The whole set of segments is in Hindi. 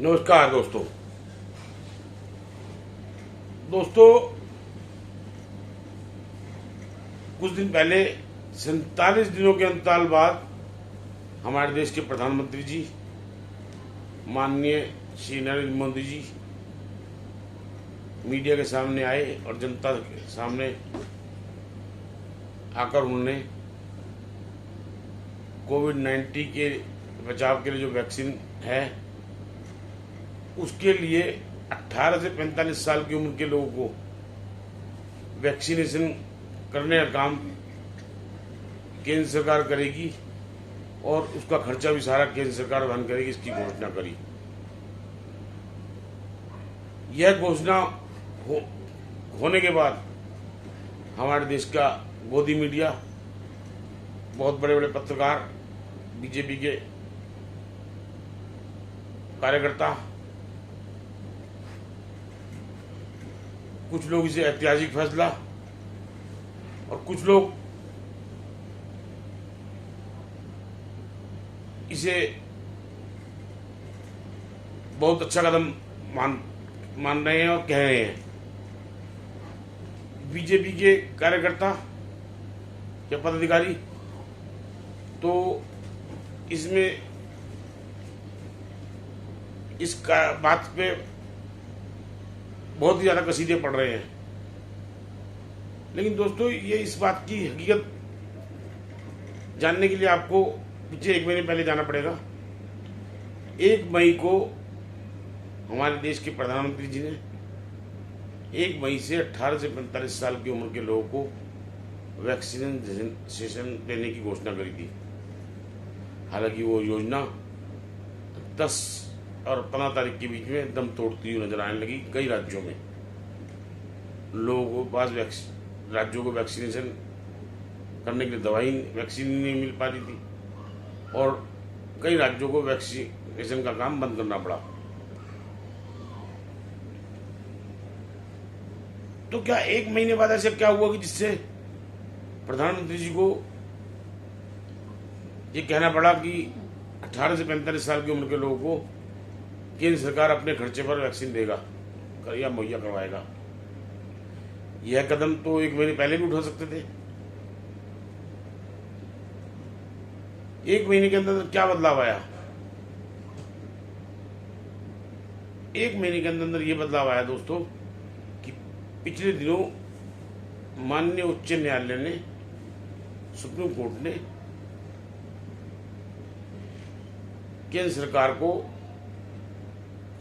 नमस्कार दोस्तों। दोस्तों, कुछ दिन पहले 47 दिनों के अंतराल बाद हमारे देश के प्रधानमंत्री जी माननीय श्री नरेंद्र मोदी जी मीडिया के सामने आए और जनता के सामने आकर उन्होंने कोविड-19 के बचाव के लिए जो वैक्सीन है उसके लिए 18 से 45 साल की उम्र के लोगों को वैक्सीनेशन करने का काम केंद्र सरकार करेगी और उसका खर्चा भी सारा केंद्र सरकार वहन करेगी, इसकी घोषणा करी। यह घोषणा होने के बाद हमारे देश का गोदी मीडिया, बहुत बड़े बड़े पत्रकार, बीजेपी के कार्यकर्ता, कुछ लोग इसे ऐतिहासिक फैसला और कुछ लोग इसे बहुत अच्छा कदम मान रहे हैं और कह रहे हैं। बीजेपी के कार्यकर्ता या पदाधिकारी तो इसमें इस बात पे बहुत ही ज्यादा कसीदे पड़ रहे हैं, लेकिन दोस्तों ये इस बात की हकीकत जानने के लिए आपको पीछे 1 महीने पहले जाना पड़ेगा। 1 मई को हमारे देश के प्रधानमंत्री जी ने 1 मई से 18 से 45 साल की उम्र के लोगों को वैक्सीनेशन देने की घोषणा करी थी। हालांकि वो योजना 10 और 15 तारीख के बीच में दम तोड़ती हुई नजर आने लगी। कई राज्यों में लोगों को पास राज्यों को वैक्सीनेशन करने के लिए वैक्सीन नहीं मिल पा रही थी और कई राज्यों को वैक्सीनेशन का काम बंद करना पड़ा। तो क्या 1 महीने बाद ऐसा क्या हुआ कि जिससे प्रधानमंत्री जी को ये कहना पड़ा कि 18 से 45 साल की उम्र के लोगों को केंद्र सरकार अपने खर्चे पर वैक्सीन देगा या मुहैया करवाएगा? यह कदम तो 1 महीने पहले भी उठा सकते थे। 1 महीने के अंदर क्या बदलाव आया? 1 महीने के अंदर यह बदलाव आया दोस्तों कि पिछले दिनों माननीय उच्च न्यायालय ने, सुप्रीम कोर्ट ने केंद्र सरकार को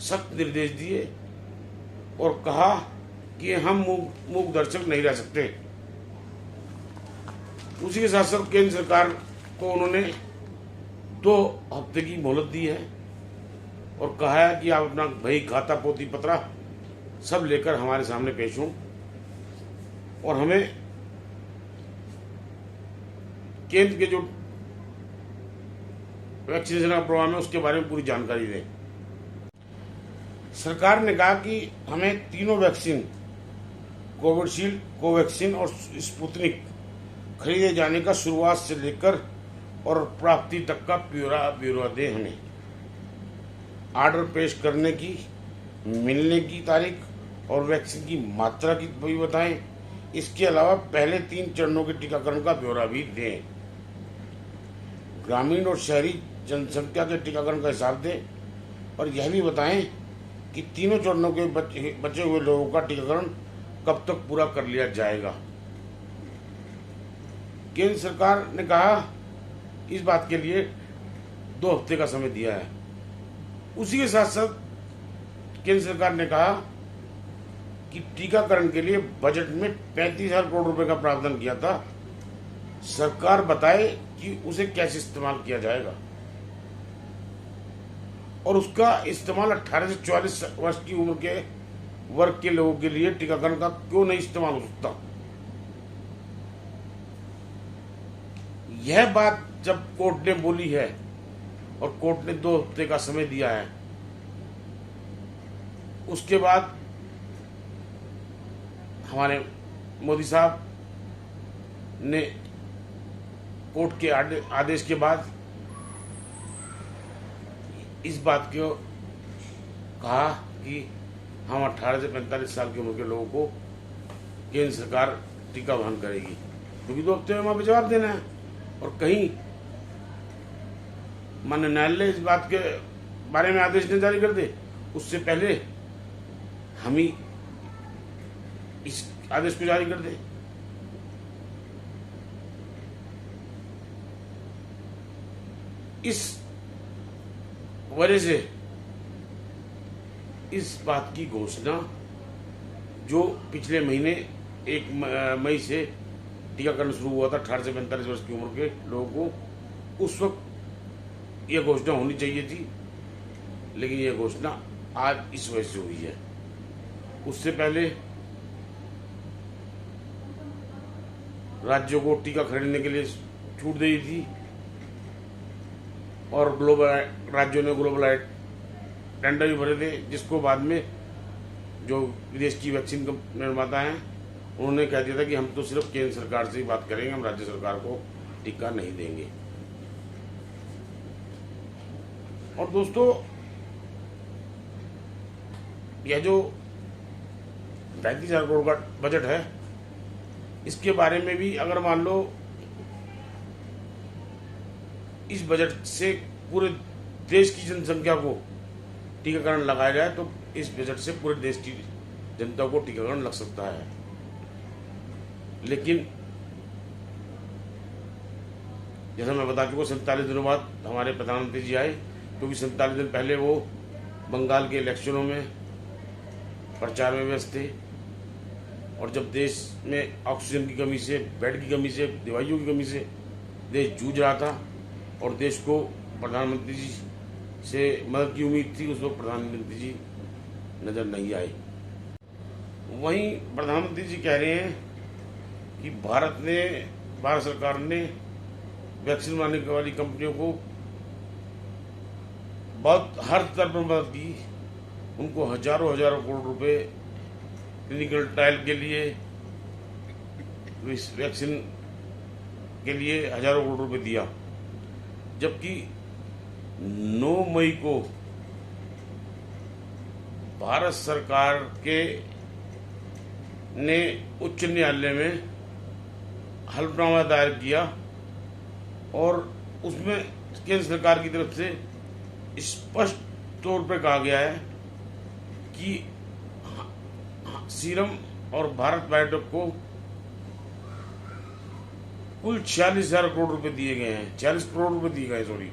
सख्त निर्देश दिए और कहा कि हम मूक दर्शक नहीं रह सकते। उसी के साथ साथ केंद्र सरकार को उन्होंने 2 हफ्ते की मोहलत दी है और कहा है कि आप अपना बही खाता, पोती पत्रा सब लेकर हमारे सामने पेश हों और हमें केंद्र के जो वैक्सीनेशन का प्रोग्राम है उसके बारे में पूरी जानकारी दें। सरकार ने कहा कि हमें तीनों वैक्सीन, कोविशील्ड, कोवैक्सीन और स्पुतनिक खरीदे जाने का शुरुआत से लेकर और प्राप्ति तक का ब्यौरा दे। हमें ऑर्डर पेश करने की, मिलने की तारीख और वैक्सीन की मात्रा की भी बताएं। इसके अलावा पहले 3 चरणों के टीकाकरण का ब्यौरा भी दें। ग्रामीण और शहरी जनसंख्या के टीकाकरण का हिसाब दें और यह भी बताएं कि तीनों चरणों के बचे हुए लोगों का टीकाकरण कब तक पूरा कर लिया जाएगा। केंद्र सरकार ने कहा इस बात के लिए 2 हफ्ते का समय दिया है। उसी के साथ साथ केंद्र सरकार ने कहा कि टीकाकरण के लिए बजट में 35,000 करोड़ रुपए का प्रावधान किया था। सरकार बताए कि उसे कैसे इस्तेमाल किया जाएगा और उसका इस्तेमाल 18 से 44 वर्ष की उम्र के वर्ग के लोगों के लिए टीकाकरण का क्यों नहीं इस्तेमाल हो सकता। यह बात जब कोर्ट ने बोली है और कोर्ट ने 2 हफ्ते का समय दिया है, उसके बाद हमारे मोदी साहब ने कोर्ट के आदेश के बाद इस बात को कहा कि हम 18 से 45 साल की उम्र के लोगों को केंद्र सरकार टीका वहन करेगी, क्योंकि 2 हफ्ते में वहां पर जवाब देना है। और कहीं माननीय न्यायालय इस बात के बारे में आदेश न जारी कर दे, उससे पहले हम ही इस आदेश को जारी कर दे। इस वजह से इस बात की घोषणा जो पिछले महीने 1 मई से टीकाकरण शुरू हुआ था 18 से 45 वर्ष की उम्र के लोगों को, उस वक्त यह घोषणा होनी चाहिए थी, लेकिन यह घोषणा आज इस वजह से हुई है। उससे पहले राज्यों को टीका खरीदने के लिए छूट दी थी और राज्यों ने ग्लोबल टेंडर भी भरे थे, जिसको बाद में जो विदेश की वैक्सीन निर्माता हैं उन्होंने कह दिया था कि हम तो सिर्फ केंद्र सरकार से ही बात करेंगे, हम राज्य सरकार को टीका नहीं देंगे। और दोस्तों, यह जो 35,000 करोड़ का बजट है, इसके बारे में भी अगर मान लो इस बजट से पूरे देश की जनसंख्या को टीकाकरण लगाया जाए तो इस बजट से पूरे देश की जनता को टीकाकरण लग सकता है। लेकिन जैसा मैं बता चुका, 47 दिनों बाद हमारे प्रधानमंत्री जी आए, क्योंकि 47 दिन पहले वो बंगाल के इलेक्शनों में प्रचार में व्यस्त थे। और जब देश में ऑक्सीजन की कमी से, बेड की कमी से, दवाइयों की कमी से देश जूझ रहा था और देश को प्रधानमंत्री जी से मदद की उम्मीद थी, उस वक्त प्रधानमंत्री जी नजर नहीं आए। वहीं प्रधानमंत्री जी कह रहे हैं कि भारत सरकार ने वैक्सीन बनाने वाली कंपनियों को बहुत हर स्तर पर मदद की, उनको हजारों करोड़ रुपए क्लिनिकल ट्रायल के लिए, वैक्सीन के लिए हजारों करोड़ रुपए दिया। जबकि 9 मई को भारत सरकार के ने उच्च न्यायालय में हलफनामा दायर किया और उसमें केंद्र सरकार की तरफ से स्पष्ट तौर पर कहा गया है कि सीरम और भारत बायोटेक को कुल 46,000 करोड़ रुपए दिए गए हैं, 46 करोड़ रुपए दिए गए, सॉरी।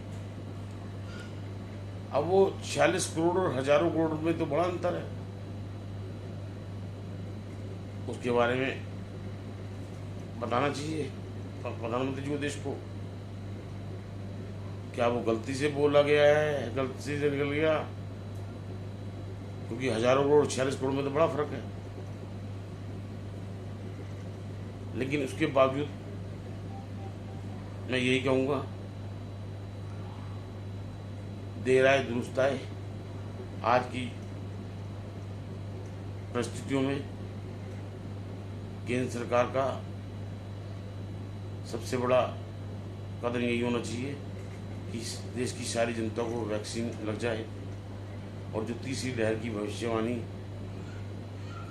अब वो 46 करोड़ और हजारों करोड़ रुपए तो बड़ा अंतर है। उसके बारे में बताना चाहिए प्रधानमंत्री जी को, देश को। क्या वो गलती से बोला गया है, गलती से निकल गया? क्योंकि हजारों करोड़ और 46 करोड़ में तो बड़ा फर्क है। लेकिन उसके बावजूद मैं यही कहूंगा, देर आए दुरुस्त आए। आज की परिस्थितियों में केंद्र सरकार का सबसे बड़ा कदम यही होना चाहिए कि देश की सारी जनता को वैक्सीन लग जाए। और जो तीसरी लहर की भविष्यवाणी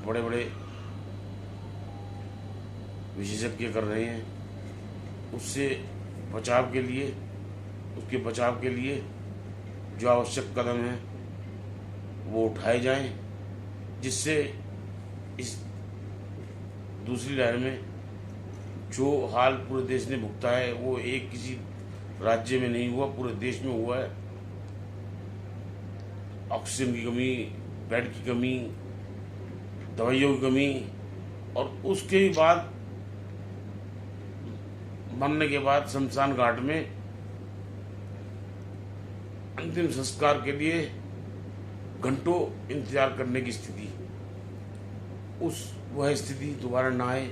बड़े बड़े विशेषज्ञ कर रहे हैं, उससे बचाव के लिए, उसके बचाव के लिए जो आवश्यक कदम हैं वो उठाए जाएं, जिससे इस दूसरी लहर में जो हाल पूरे देश ने भुगता है वो एक किसी राज्य में नहीं हुआ, पूरे देश में हुआ है। ऑक्सीजन की कमी, बेड की कमी, दवाइयों की कमी, और उसके ही बाद मरने के बाद शमशान घाट में अंतिम संस्कार के लिए घंटों इंतजार करने की स्थिति, वह स्थिति दोबारा ना आए,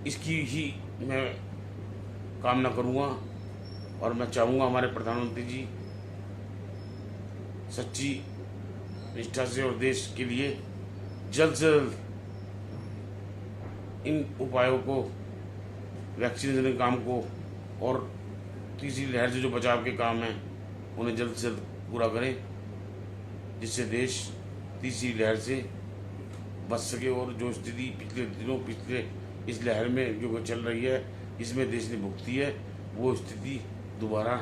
इसकी ही मैं कामना करूंगा। और मैं चाहूंगा हमारे प्रधानमंत्री जी सच्ची निष्ठा से और देश के लिए जल्द से जल्द इन उपायों को, वैक्सीनेशन के काम को और तीसरी लहर से जो बचाव के काम हैं उन्हें जल्द से जल्द पूरा करें। जिससे देश तीसरी लहर से बच सके और जो स्थिति पिछले इस लहर में जो चल रही है, इसमें देश ने भुगती है, वो स्थिति दोबारा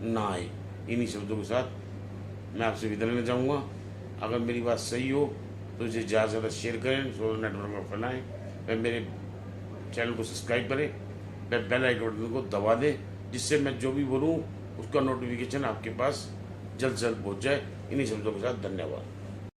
ना आए। इन्हीं शब्दों के साथ मैं आपसे विदा लेना चाहूँगा। अगर मेरी बात सही हो तो इसे ज़्यादा से ज़्यादा शेयर करें, सोशल नेटवर्क में फैलाएं, वह मेरे चैनल को सब्सक्राइब करें, वह बेल आइकन बटन को दबा दें, जिससे मैं जो भी बोलूँ उसका नोटिफिकेशन आपके पास जल्द से जल्द पहुँच जाए। इन्हीं शब्दों के साथ धन्यवाद।